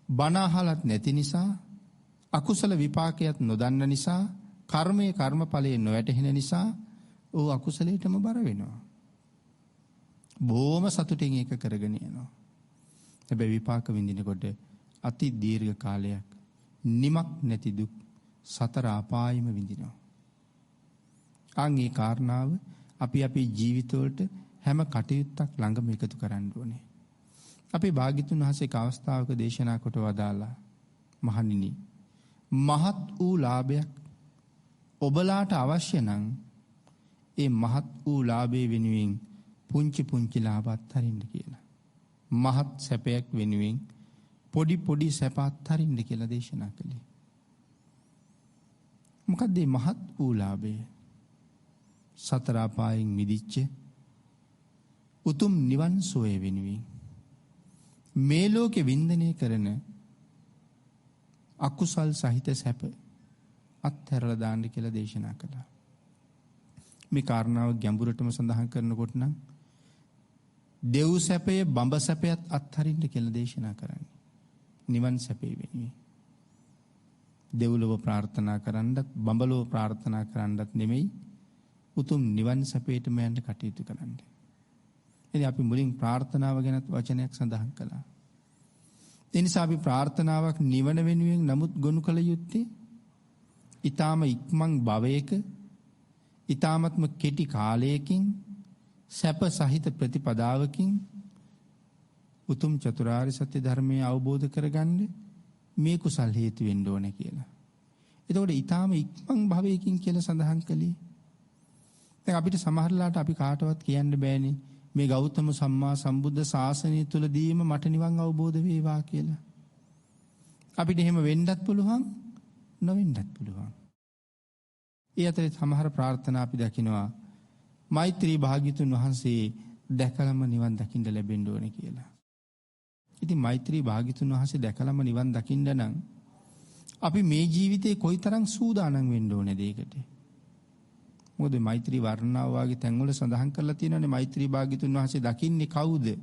බණ අහලත් නැති නිසා, අකුසල විපාකයක් නොදන්න නිසා, කර්මයේ කර්මඵලයේ නොවැටහෙන නිසා ਉਹ අකුසලයටම බර වෙනවා. බොහොම සතුටින් ඒක කරගෙන යනවා. හැබැයි විපාක විඳිනකොට අති දීර්ඝ කාලයක් නිමක් නැති දුක් සතර අපායෙම විඳිනවා. අංගේ කාරණාව අපි අපේ ජීවිතවලට හැම කටයුත්තක් ළඟම එකතු කරන්න ඕනේ. අපේ භාග්‍යතුන් වහන්සේ එක අවස්ථාවක දේශනා කොට වදාලා, මහණෙනි, මහත් වූ ලාභයක් ඔබලාට අවශ්‍ය නම් ඒ මහත් වූ ලාභේ වෙනුවෙන් පුංචි පුංචි ලාභ අත්හරින්න කියලා. මහත් සැපයක් වෙනුවෙන් පොඩි පොඩි සැප අත්හරින්න කියලා දේශනා කළේ. මොකද්ද මේ මහත් වූ ලාභය? සතර අපායෙන් මිදිච්ච උතුම් නිවන් සෝය වෙනුවෙන් මේ ලෝකෙ වින්දනය කරන අකුසල් සහිත සැප අත්හැරලා දාන්න කියලා දේශනා කළා. මේ කාරණාව ගැඹුරටම සඳහන් කරනකොට නම් දෙව් සැපය බඹ සැපයත් අත්හරින්න කියලා දේශනා කරන්නේ. නිවන් සැපේ වෙනුවෙන්. දෙව්ලොව ප්‍රාර්ථනා කරන්නත් බඹලොව ප්‍රාර්ථනා කරන්නත් නෙමෙයි, උතුම් නිවන් සැපේටම යන්න කටයුතු කරන්න. එනි අපි මුලින් ප්‍රාර්ථනාව ගැන වචනයක් සඳහන් කළා. ඒ නිසා අපි ප්‍රාර්ථනාවක් නිවන වෙනුවෙන් නමුත් ගොනු කළ යුත්තේ ඊටාම ඉක්මන් භවයක ඊටාමත්ම කෙටි කාලයකින් සැප සහිත ප්‍රතිපදාවකින් උතුම් චතුරාර්ය සත්‍ය ධර්මය අවබෝධ කරගන්න මේ කුසල් හේතු වෙන්න ඕනේ කියලා. එතකොට ඊටාම ඉක්මන් භවයකින් කියලා සඳහන් කළේ. දැන් අපිට සමහරලාට අපි කාටවත් කියන්න බෑනේ මේ ගෞතම සම්මා සම්බුද්ධ ශාසනය තුලදීම මට නිවන් අවබෝධ වේවා කියලා. අපිට එහෙම වෙන්නත් පුළුවන්, නොවෙන්නත් පුළුවන්. ඒ අතරේ සමහර ප්‍රාර්ථනා අපි දකිනවා මෛත්‍රී භාග්‍යතුන් වහන්සේ දැකලම නිවන් දකින්න ලැබෙන්න ඕනේ කියලා. ඉතින් මෛත්‍රී භාග්‍යතුන් වහන්සේ දැකලම නිවන් දකින්න නම් අපි මේ ජීවිතේ කොයිතරම් සූදානම් වෙන්න ඕනේද ඒකට? මොකද මෛත්‍රී වර්ණාව වගේ තැන්වල සඳහන් කරලා තියෙනවානේ මෛත්‍රී භාග්‍යතුන් වහන්සේ දකින්නේ කවුද?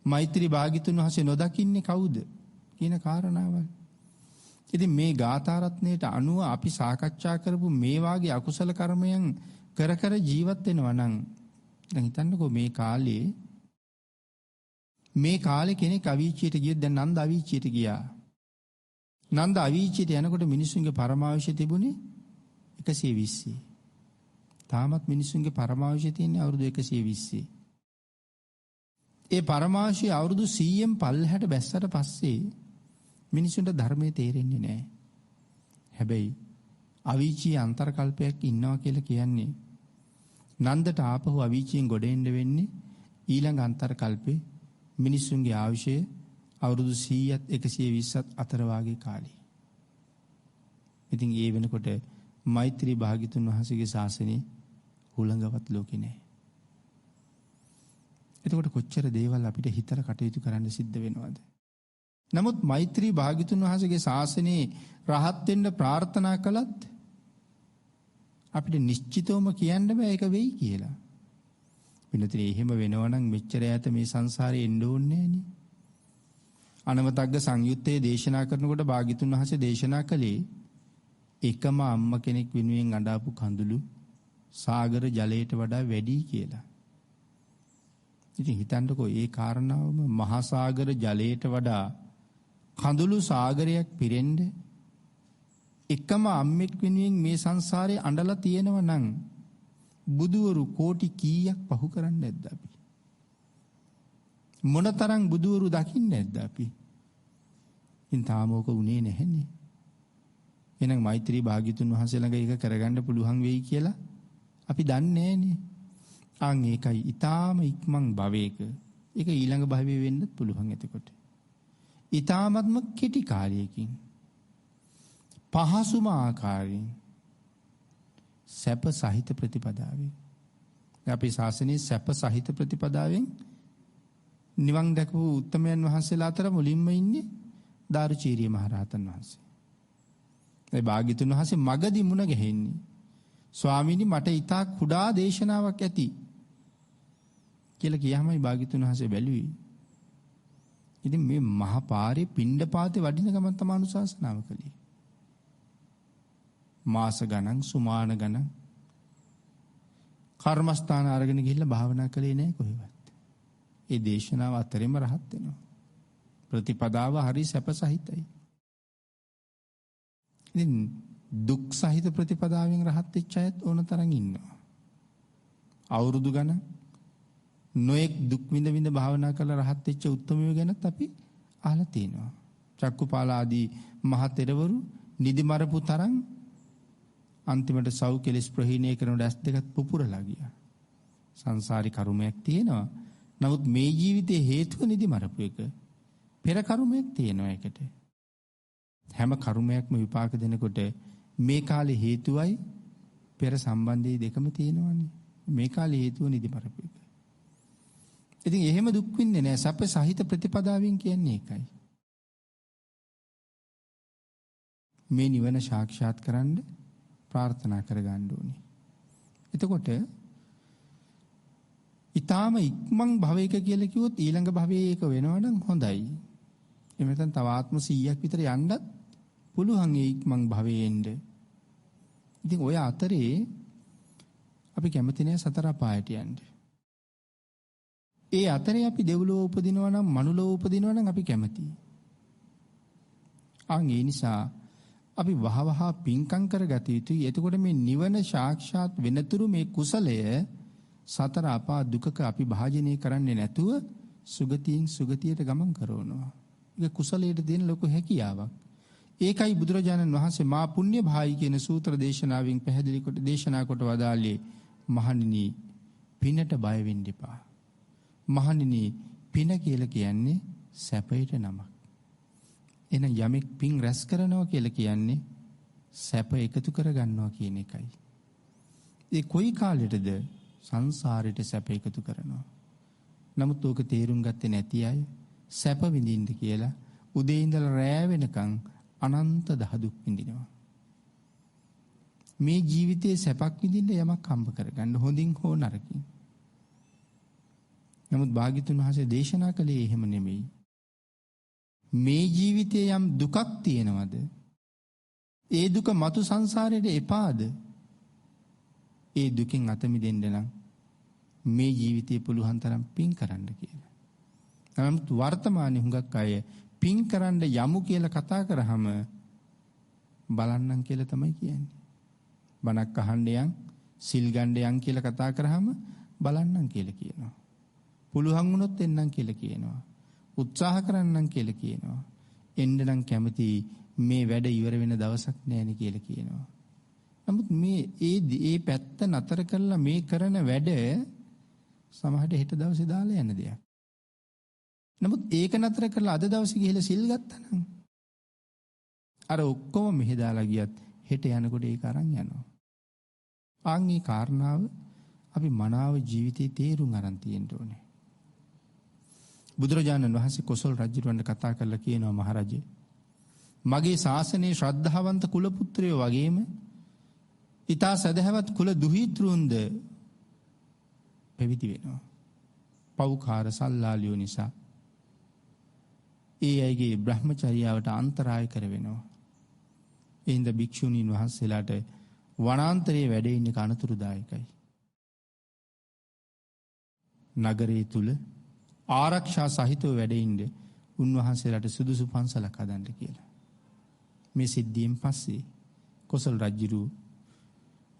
මෛත්‍රී භාග්‍යතුන් වහන්සේ නොදකින්නේ කවුද? කියන කාරණාවල්. ඉතින් මේ ගාථා රත්නයට අනුව අපි සාකච්ඡා කරපු මේ වාගේ අකුසල කර්මයන් කර කර ජීවත් වෙනවා නම් දැන් හිතන්නකෝ මේ කාලේ කෙනෙක් අවීචියට ගියොත් දැන් නන්ද අවීචියට ගියා. නන්ද අවීචියට යනකොට මිනිස්සුන්ගේ පරමාවශ්‍ය තිබුණේ 120. තාමත් මිනිස්සුන්ගේ පරමාවශ්‍ය තියෙන්නේ අවුරුදු 120. ඒ පරමාවශ්‍ය අවුරුදු 100න් පල්ලෙහාට බැස්සට පස්සේ මිනිසුන්ට ධර්මයේ තේරෙන්නේ නැහැ. හැබැයි අවීචී අන්තර්කල්පයක් ඉන්නවා කියලා කියන්නේ නන්දට ආපහු අවීචියෙන් ගොඩ එන්න වෙන්නේ ඊළඟ අන්තර්කල්පේ මිනිසුන්ගේ ආයුෂය අවුරුදු 100ත් 120ත් අතර වාගේ කාලේ. ඉතින් ඒ වෙනකොට මෛත්‍රී භාග්‍යතුන් වහන්සේගේ ශාසනය හුළඟවත් ලෝකේ නැහැ. එතකොට කොච්චර දේවල් අපිට හිතර කටයුතු කරන්න සිද්ධ වෙනවද? නමුත් මෛත්‍රී භාග්‍යතුන් වහන්සේගේ ශාසනයේ රහත් වෙන්න ප්‍රාර්ථනා කළත් අපිට නිශ්චිතවම කියන්න බෑ ඒක වෙයි කියලා. වෙනතේ එහෙම වෙනවනම් මෙච්චර ඈත මේ සංසාරේ එන්න ඕනේ නෑනේ. අනවතග්ග සංයුත්තේ දේශනා කරනකොට භාග්‍යතුන් වහන්සේ දේශනා කළේ එකම අම්ම කෙනෙක් වෙනුවෙන් අඬාපු කඳුළු සාගර ජලයට වඩා වැඩි කියලා. ඉතින් හිතන්නකෝ ඒ කාරණාවම මහා සාගර ජලයට වඩා කඳුළු සාගරයක් පිරෙන්න එකම අම්මෙක් වෙනුවෙන් මේ සංසාරේ අඬලා තියෙනව නම් බුදුවරු කෝටි කීයක් පහු කරන්නේ නැද්ද අපි? මොනතරම් බුදුවරු දකින්නේ නැද්ද අපි? ඉතින් තාමෝක උනේ නැහැනේ. එහෙනම් මෛත්‍රී භාග්‍යතුන් වහන්සේ ළඟ ඒක කරගන්න පුළුවන් වෙයි කියලා අපි දන්නේ නැහනේ. අන් ඒකයි ඊටාම ඉක්මන් භවයක. ඒක ඊළඟ භවයේ වෙන්නත් පුළුවන් එතකොට. ඊටාමත්ම කෙටි කාලයකින් පහසුම ආකාරයෙන් සැප සහිත ප්‍රතිපදාවෙන් අපේ ශාසනයේ සැප සහිත ප්‍රතිපදාවෙන් නිවන් දැකපු උත්තමයන් වහන්සේලා අතර මුලින්ම ඉන්නේ දාරුචීරිය මහරහතන් වහන්සේ. ඒ භාග්‍යතුන් වහන්සේ මගදී මුණ ගැහෙන්නේ ස්වාමීනි මට ඊටා කුඩා දේශනාවක් ඇති කියලා කියහමයි භාග්‍යතුන් වහන්සේ බැලුවේ. ඉතින් මේ මහ පාරේ පිණ්ඩපාතේ වඩින ගමන් තමයි අනුශාසනාව කළේ. මාස ගණන් සුමාන ගණන් කර්මස්ථාන අරගෙන ගිහිල්ලා භාවනා කළේ නැහැ කොහෙවත්. ඒ දේශනාව අතරෙම රහත් වෙනවා. ප්‍රතිපදාව හරි සැප සහිතයි. ඉතින් දුක් සහිත ප්‍රතිපදාවෙන් රහත් වෙච්ච අයත් ඕන තරම් ඉන්නවා. අවුරුදු ගණන් නොඑක් දුක් විඳ විඳ භාවනා කරලා රහත් වෙච්ච උත්තමයෝ ගැනත් අපි අහලා තියෙනවා. චක්කුපාල ආදී මහ තෙරවරු නිදි මරපු තරම් අන්තිමට සව් කෙලස් ප්‍රහීණය කරන දැස් දෙකත් පුපුරලා ගියා. සංසාරි කර්මයක් තියෙනවා. නමුත් මේ ජීවිතේ හේතුව නිදි මරපු එක. පෙර කර්මයක් තියෙනවා ඒකට. හැම කර්මයක්ම විපාක දෙනකොට මේ කාලේ හේතුවයි පෙර සම්බන්ධයේ දෙකම තියෙනවානේ. මේ කාලේ හේතුව නිදි මරපු එක. ඉතින් එහෙම දුක් විඳින්නේ නැහැ. සැප සහිත ප්‍රතිපදාවෙන් කියන්නේ ඒකයි. මේ නිවන සාක්ෂාත් කරන්න ප්‍රාර්ථනා කරගන්න ඕනේ. එතකොට ඊටාම ඉක්මන් භවයක කියලා කිව්වොත් ඊළඟ භවයේ ඒක වෙනවනම් හොඳයි. එහෙම නැත්නම් තව ආත්ම 100ක් විතර යන්නත් පුළුවන් ඒ ඉක්මන් භවයේ එන්න. ඉතින් ඔය අතරේ අපි කැමති නෑ සතර පායට යන්න. ඒ අතරේ අපි දෙව්ලොව උපදිනවා නම් මනුලොව උපදිනවා නම් අපි කැමතියි. ඒ නිසා අපි වහවහ පින්කම් කරගත යුතුයි. එතකොට මේ නිවන සාක්ෂාත් වෙනතුරු මේ කුසලය සතර අපා දුකක අපි භාජනය කරන්නේ නැතුව සුගතියෙන් සුගතියට ගමන් කරනවා. ඒක කුසලයට දෙන ලොකු හැකියාවක්. ඒකයි බුදුරජාණන් වහන්සේ මා පුණ්‍ය භායි කියන සූත්‍ර දේශනාවෙන් පැහැදිලි කොට දේශනා කොට වදාළේ මහණෙනි පිනට බය වෙන්න එපා. මහණෙනි පින කියලා කියන්නේ සැපයට නමක්. එහෙනම් යමෙක් පින් රැස් කරනවා කියලා කියන්නේ සැප එකතු කරගන්නවා කියන එකයි. ඒ කොයි කාලෙටද සංසාරයට සැප එකතු කරනවා. නමුත් ඕක තේරුම් ගත්තේ නැති අය සැප විඳින්න කියලා උදේ ඉඳලා රෑ වෙනකන් අනන්ත දහදුක් විඳිනවා. මේ ජීවිතයේ සැපක් විඳින්න යමක් හම්බ කරගන්න හොඳින් හෝ නරකින්. නමුත් භාග්‍යතුන් වහන්සේ දේශනා කළේ එහෙම නෙමෙයි. මේ ජීවිතයේ යම් දුකක් තියෙනවද? ඒ දුක මතු සංසාරයට එපාද? ඒ දුකින් අත මිදෙන්න නම් මේ ජීවිතේ පුළුවන් තරම් පින් කරන්න කියලා. නමුත් වර්තමානයේ හුඟක් අය පින් කරන්න යමු කියලා කතා කරාම බලන්නම් කියලා තමයි කියන්නේ. බණක් අහන්න යන්, සිල් ගන්න යන් කියලා කතා කරාම බලන්නම් කියලා කියනවා. පුළුවන් වුණොත් එන්නම් කියලා කියනවා. උත්සාහ කරන්නම් කියලා කියනවා. එන්න නම් කැමති මේ වැඩ ඉවර වෙන දවසක් නෑනේ කියලා කියනවා. නමුත් මේ ඒ පැත්ත නතර කරලා මේ කරන වැඩ සමහරට හෙට දවසේ දාලා යන දෙයක්. නමුත් ඒක නතර කරලා අද දවසේ ගිහලා සිල් ගත්තා නම් අර ඔක්කොම මෙහෙ දාලා ගියත් හෙට යනකොට ඒක අරන් යනවා. ආන්ගේ කාරණාව අපි මනාව ජීවිතේ තේරුම් අරන් තියෙන්න ඕනේ. බුදුරජාණන් වහන්සේ කොසල් රජුරවන්ට කතා කරලා කියනවා මහරජේ මගේ ශාසනයේ ශ්‍රද්ධාවන්ත කුල පුත්‍රයෝ වගේම ඊතා සදහවත් කුල දුහිතෘන්ද පැවිදි වෙනවා. පෞකාර සල්ලාලියෝ නිසා ඒ අයගේ බ්‍රහ්මචර්යාවට අන්තරාය කර වෙනවා. එහිඳ භික්ෂුණීන් වහන්සේලාට වනාන්තරයේ වැඩ ඉන්න කනතුරුදායකයි. නගරයේ තුල ආරක්ෂා සහිතව වැඩ ඉන්න උන්වහන්සේලාට සුදුසු පන්සලක් හදන්න කියලා. මේ සිද්ධියෙන් පස්සේ කොසල් රජුරු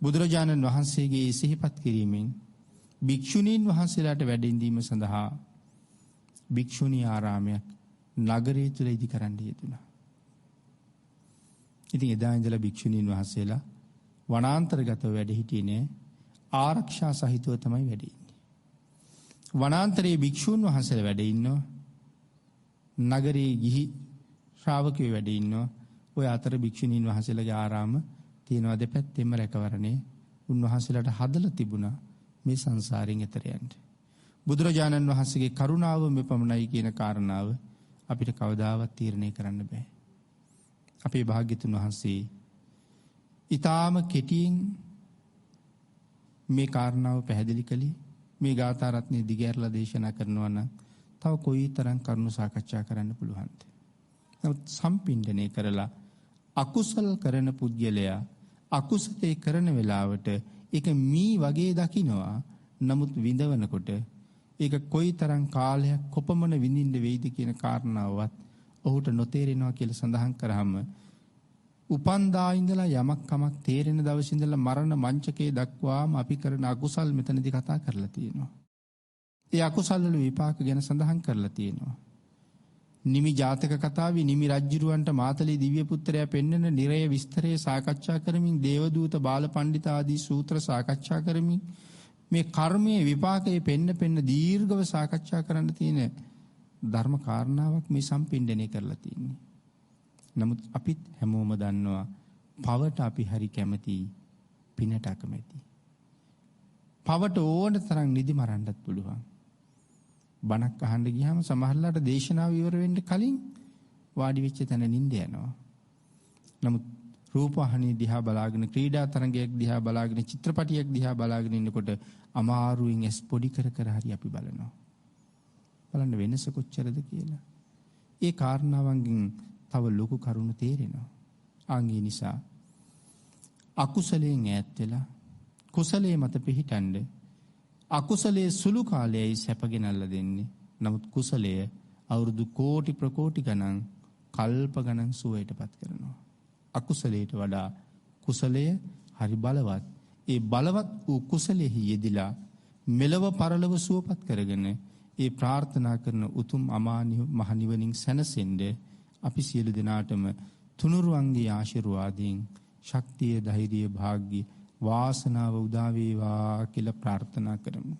බුදුරජාණන් වහන්සේගේ සිහිපත් කිරීමෙන් භික්ෂුණීන් වහන්සේලාට වැඩ ඉඳීම සඳහා භික්ෂුණී ආරාමයක් නගරය තුල ඉදි කරන්න යෙදුණා. ඉතින් එදා ඉඳලා භික්ෂුණීන් වහන්සේලා වනාන්තරගතව වැඩ හිටියේ නෑ, ආරක්ෂා සහිතව තමයි වැඩ ඉන්නේ. වනාන්තරයේ භික්ෂුන් වහන්සේලා වැඩ ඉන්නවා. නගරයේ ගිහි ශ්‍රාවකයෝ වැඩ ඉන්නවා. ඔය අතර භික්ෂුණීන් වහන්සේලාගේ ආරාම තියෙනවා දෙපැත්තෙම රැකවරණේ. උන්වහන්සේලාට හදලා තිබුණා මේ සංසාරයෙන් එතර යන්න. බුදුරජාණන් වහන්සේගේ කරුණාව මෙපමණයි කියන කාරණාව අපිට කවදාවත් තීරණය කරන්න බෑ. අපේ භාග්‍යතුන් වහන්සේ ඊටාම කෙටියෙන් මේ කාරණාව පැහැදිලි කළේ. මේ ගාථා රත්නයේ දිගහැරලා දේශනා කරනවා නම් තව කොයිතරම් කරුණු සාකච්ඡා කරන්න පුළුවන්ද? නමුත් සම්පින්ඩණය කරලා අකුසල කරන පුද්ගලයා අකුසලේ කරන වෙලාවට ඒක මී වගේ දකින්නවා. නමුත් විඳවනකොට ඒක කොයිතරම් කාලයක් කොපමණ විඳින්න වෙයිද කියන කාරණාවවත් ඔහුට නොතේරෙනවා කියලා සඳහන් කරාම උපන්දා ඉඳලා යමක් කමක් තේරෙන දවස් ඉඳලා මරණ මංචකයේ දක්වාම අපි කරන අකුසල් මෙතනදී කතා කරලා තියෙනවා. ඒ අකුසල් වල විපාක ගැන සඳහන් කරලා තියෙනවා. නිමි ජාතක කතාවේ නිමි රජුරවන්ට මාතලේ දිව්‍ය පුත්‍රයා පෙන්වන නිරය විස්තරය සාකච්ඡා කරමින් දේවදූත බාලපඬිත ආදී සූත්‍ර සාකච්ඡා කරමින් මේ කර්මයේ විපාකයේ පෙන්න දීර්ඝව සාකච්ඡා කරන්න තියෙන ධර්ම කාරණාවක් මේ සම්පින්ඩණය කරලා තියෙන්නේ. නමුත් අපිත් හැමෝම දන්නවා පවට අපි හරි කැමති, පිනට අකමැති. පවට ඕන තරම් නිදි මරන්නත් පුළුවන්. බණක් අහන්න ගියාම සමහරලාට දේශනාව ඉවර වෙන්න කලින් වාඩි වෙච්ච තැන නිින්ද යනවා. නමුත් රූපවාහිනිය දිහා බලාගෙන, ක්‍රීඩා තරඟයක් දිහා බලාගෙන, චිත්‍රපටියක් දිහා බලාගෙන ඉන්නකොට අමාරුවෙන් ඇස් පොඩි කර කර හරි අපි බලනවා. බලන්න වෙනස කොච්චරද කියලා. ඒ කාරණාවන්ගෙන් තව ලොකු කරුණු තේරෙනවා. ආන්ගේ නිසා අකුසලයෙන් ඈත් වෙලා කුසලයේ මත පිහිටන්න. අකුසලයේ සුළු කාලයයි සැපගෙනල්ලා දෙන්නේ. නමුත් කුසලය අවුරුදු කෝටි ප්‍රකෝටි ගණන්, කල්ප ගණන් සුවයටපත් කරනවා. අකුසලයට වඩා කුසලය හරි බලවත්. ඒ බලවත් වූ කුසලෙහි යෙදිලා මෙලව පරලව සුවපත් කරගෙන ඒ ප්‍රාර්ථනා කරන උතුම් අමා මහ නිවනින් සැනසෙන්න අපි සියලු දෙනාටම තුනුරුවන්ගේ ආශිර්වාදයෙන් ශක්තිය, ධෛර්යය, වාසනාව උදා වේවා කියලා ප්‍රාර්ථනා කරමු.